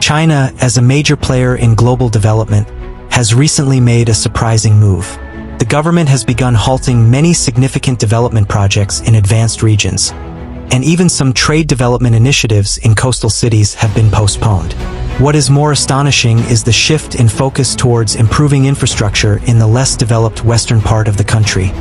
China, as a major player in global development, has recently made a surprising move. The government has begun halting many significant development projects in advanced regions, and even some trade development initiatives in coastal cities have been postponed. What is more astonishing is the shift in focus towards improving infrastructure in the less developed western part of the country,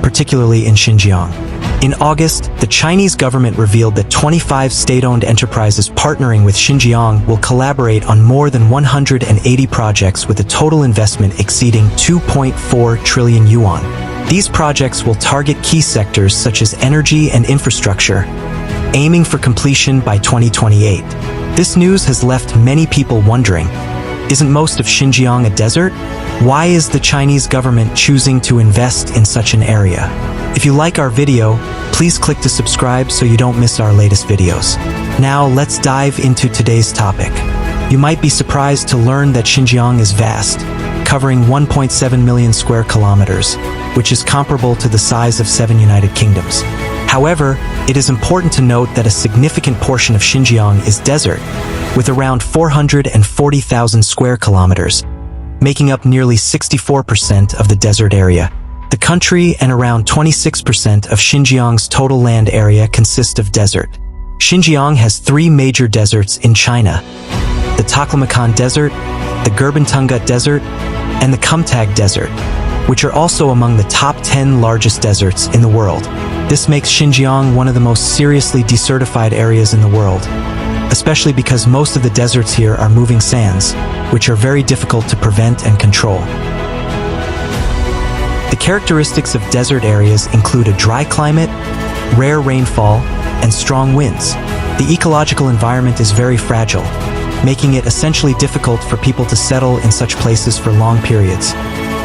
particularly in Xinjiang. In August, the Chinese government revealed that 25 state-owned enterprises partnering with Xinjiang will collaborate on more than 180 projects with a total investment exceeding 2.4 trillion yuan. These projects will target key sectors such as energy and infrastructure, aiming for completion by 2028. This news has left many people wondering, isn't most of Xinjiang a desert? Why is the Chinese government choosing to invest in such an area? If you like our video, please click to subscribe so you don't miss our latest videos. Now let's dive into today's topic. You might be surprised to learn that Xinjiang is vast, covering 1.7 million square kilometers, which is comparable to the size of 7 United Kingdoms. However, it is important to note that a significant portion of Xinjiang is desert, with around 440,000 square kilometers, making up nearly 64% of the desert area. The country and around 26% of Xinjiang's total land area consist of desert. Xinjiang has 3 major deserts in China: the Taklamakan Desert, the Gurbantunga Desert, and the Kumtag Desert, which are also among the top 10 largest deserts in the world. This makes Xinjiang one of the most seriously desertified areas in the world, especially because most of the deserts here are moving sands, which are very difficult to prevent and control. The characteristics of desert areas include a dry climate, rare rainfall, and strong winds. The ecological environment is very fragile, making it essentially difficult for people to settle in such places for long periods,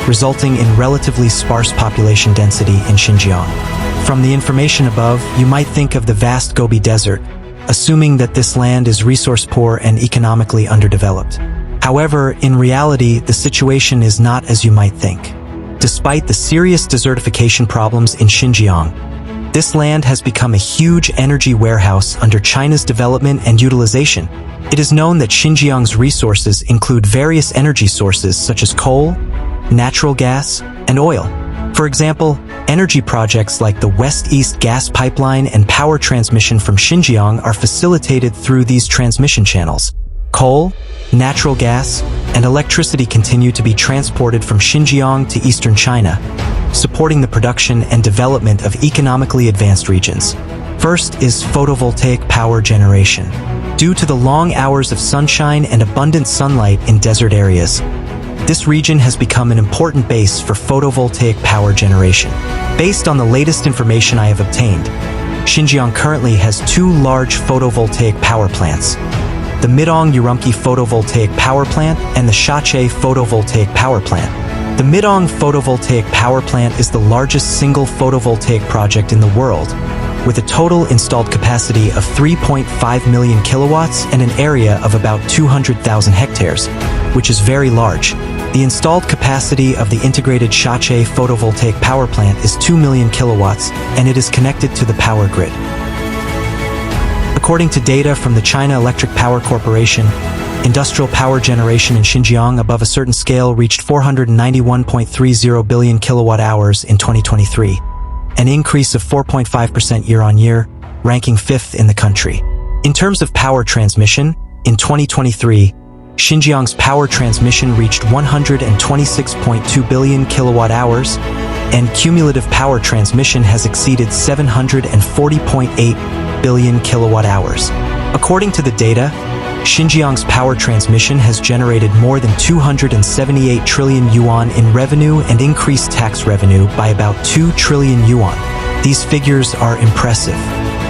resulting in relatively sparse population density in Xinjiang. From the information above, you might think of the vast Gobi Desert, assuming that this land is resource-poor and economically underdeveloped. However, in reality, the situation is not as you might think. Despite the serious desertification problems in Xinjiang, this land has become a huge energy warehouse under China's development and utilization. It is known that Xinjiang's resources include various energy sources such as coal, natural gas, and oil. For example, energy projects like the West-East gas pipeline and power transmission from Xinjiang are facilitated through these transmission channels. Coal, natural gas, and electricity continue to be transported from Xinjiang to eastern China, supporting the production and development of economically advanced regions. First is photovoltaic power generation. Due to the long hours of sunshine and abundant sunlight in desert areas, this region has become an important base for photovoltaic power generation. Based on the latest information I have obtained, Xinjiang currently has 2 large photovoltaic power plants: the Midong Urumqi Photovoltaic Power Plant and the Shache Photovoltaic Power Plant. The Midong Photovoltaic Power Plant is the largest single photovoltaic project in the world, with a total installed capacity of 3.5 million kilowatts and an area of about 200,000 hectares, which is very large. The installed capacity of the integrated Shache photovoltaic power plant is 2 million kilowatts, and it is connected to the power grid. According to data from the China Electric Power Corporation, industrial power generation in Xinjiang above a certain scale reached 491.30 billion kilowatt-hours in 2023, an increase of 4.5% year-on-year, ranking 5th in the country. In terms of power transmission, in 2023, Xinjiang's power transmission reached 126.2 billion kilowatt-hours, and cumulative power transmission has exceeded 740.8 billion kilowatt-hours. According to the data, Xinjiang's power transmission has generated more than 278 trillion yuan in revenue and increased tax revenue by about 2 trillion yuan. These figures are impressive.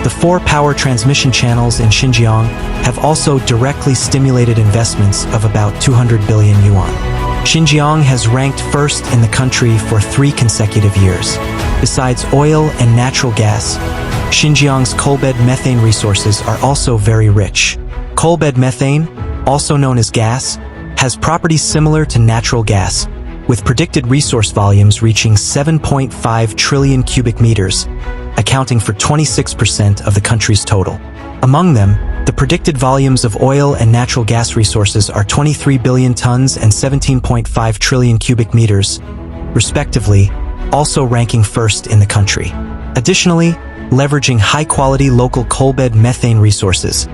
The 4 power transmission channels in Xinjiang have also directly stimulated investments of about 200 billion yuan. Xinjiang has ranked first in the country for 3 consecutive years. Besides oil and natural gas, Xinjiang's coalbed methane resources are also very rich. Coalbed methane, also known as gas, has properties similar to natural gas, with predicted resource volumes reaching 7.5 trillion cubic meters, accounting for 26% of the country's total. Among them, The predicted volumes of oil and natural gas resources are 23 billion tons and 17.5 trillion cubic meters, respectively, also ranking first in the country. Additionally, leveraging high-quality local coalbed methane resources,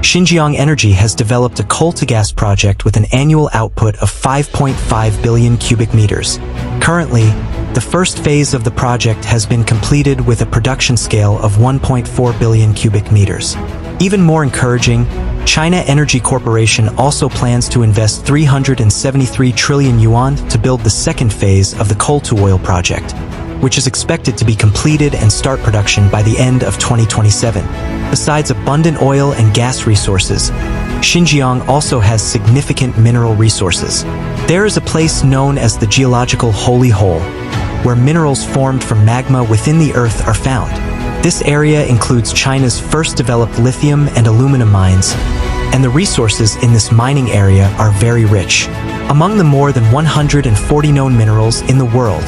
Xinjiang Energy has developed a coal-to-gas project with an annual output of 5.5 billion cubic meters. Currently, the first phase of the project has been completed with a production scale of 1.4 billion cubic meters. Even more encouraging, China Energy Corporation also plans to invest 373 trillion yuan to build the second phase of the coal-to-oil project, which is expected to be completed and start production by the end of 2027. Besides abundant oil and gas resources, Xinjiang also has significant mineral resources. There is a place known as the geological Holy Hole, where minerals formed from magma within the earth are found. This area includes China's first developed lithium and aluminum mines, and the resources in this mining area are very rich. Among the more than 140 known minerals in the world,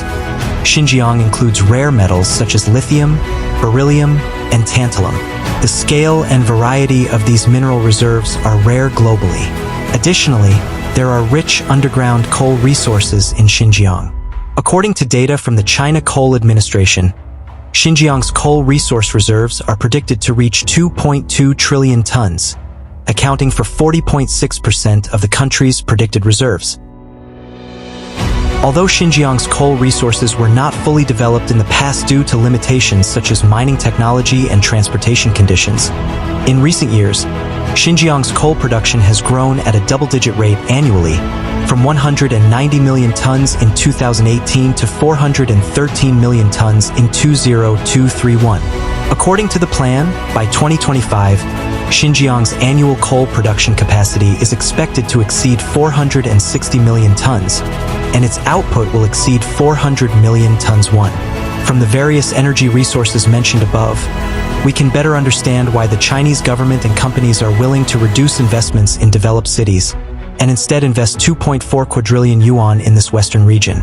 Xinjiang includes rare metals such as lithium, beryllium, and tantalum. The scale and variety of these mineral reserves are rare globally. Additionally, there are rich underground coal resources in Xinjiang. According to data from the China Coal Administration, Xinjiang's coal resource reserves are predicted to reach 2.2 trillion tons, accounting for 40.6% of the country's predicted reserves. Although Xinjiang's coal resources were not fully developed in the past due to limitations such as mining technology and transportation conditions, in recent years, Xinjiang's coal production has grown at a double-digit rate annually, from 190 million tons in 2018 to 413 million tons in 2021. According to the plan, by 2025, Xinjiang's annual coal production capacity is expected to exceed 460 million tons, and its output will exceed 400 million tons. From the various energy resources mentioned above, we can better understand why the Chinese government and companies are willing to reduce investments in developed cities and instead invest 2.4 quadrillion yuan in this western region,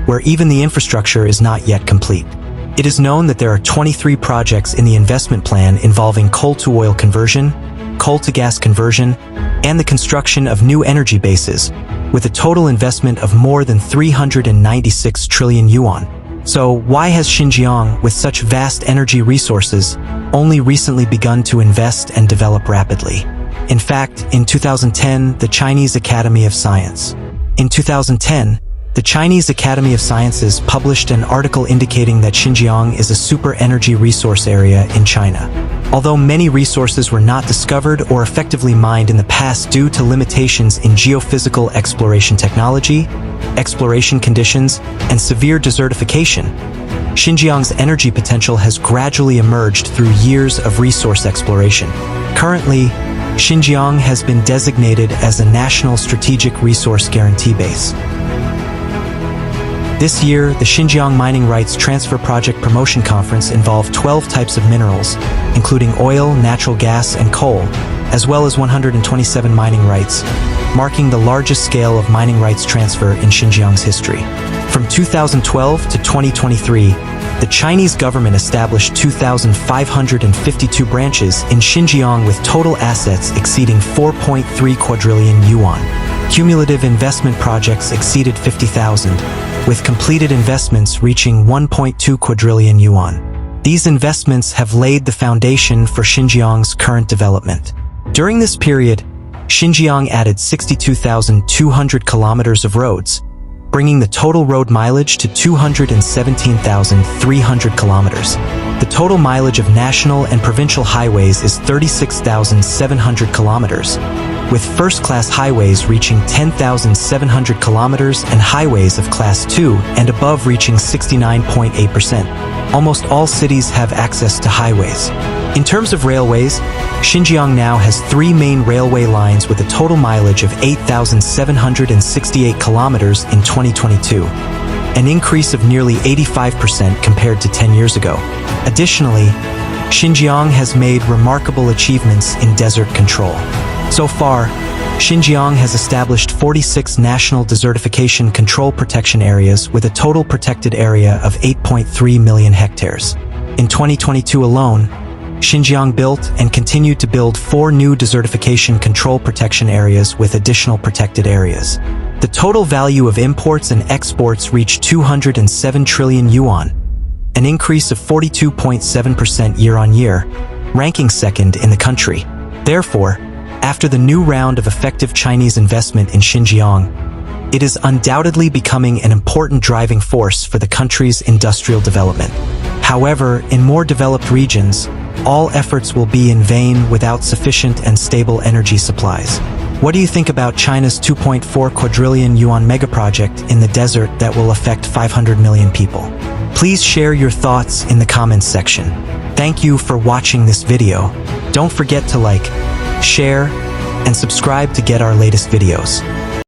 where even the infrastructure is not yet complete. It is known that there are 23 projects in the investment plan involving coal-to-oil conversion, coal-to-gas conversion, and the construction of new energy bases, with a total investment of more than 396 trillion yuan. So why has Xinjiang, with such vast energy resources, only recently begun to invest and develop rapidly? In fact, in 2010, the Chinese Academy of Sciences published an article indicating that Xinjiang is a super energy resource area in China. Although many resources were not discovered or effectively mined in the past due to limitations in geophysical exploration technology, exploration conditions, and severe desertification, Xinjiang's energy potential has gradually emerged through years of resource exploration. Currently, Xinjiang has been designated as a National Strategic Resource Guarantee Base. This year, the Xinjiang Mining Rights Transfer Project Promotion Conference involved 12 types of minerals, including oil, natural gas, and coal, as well as 127 mining rights, marking the largest scale of mining rights transfer in Xinjiang's history. From 2012 to 2023, the Chinese government established 2,552 branches in Xinjiang with total assets exceeding 4.3 quadrillion yuan. Cumulative investment projects exceeded 50,000, with completed investments reaching 1.2 quadrillion yuan. These investments have laid the foundation for Xinjiang's current development. During this period, Xinjiang added 62,200 kilometers of roads, bringing the total road mileage to 217,300 kilometers. The total mileage of national and provincial highways is 36,700 kilometers, with first-class highways reaching 10,700 kilometers and highways of Class 2 and above reaching 69.8%. Almost all cities have access to highways. In terms of railways, Xinjiang now has 3 main railway lines with a total mileage of 8,768 kilometers in 2022, an increase of nearly 85% compared to 10 years ago. Additionally, Xinjiang has made remarkable achievements in desert control. So far, Xinjiang has established 46 national desertification control protection areas with a total protected area of 8.3 million hectares. In 2022 alone, Xinjiang built and continued to build 4 new desertification control protection areas with additional protected areas. The total value of imports and exports reached 207 trillion yuan, an increase of 42.7% year-on-year, ranking second in the country. Therefore, after the new round of effective Chinese investment in Xinjiang, it is undoubtedly becoming an important driving force for the country's industrial development. However, in more developed regions, all efforts will be in vain without sufficient and stable energy supplies. What do you think about China's 2.4 quadrillion yuan megaproject in the desert that will affect 500 million people? Please share your thoughts in the comments section. Thank you for watching this video. Don't forget to like, share, and subscribe to get our latest videos.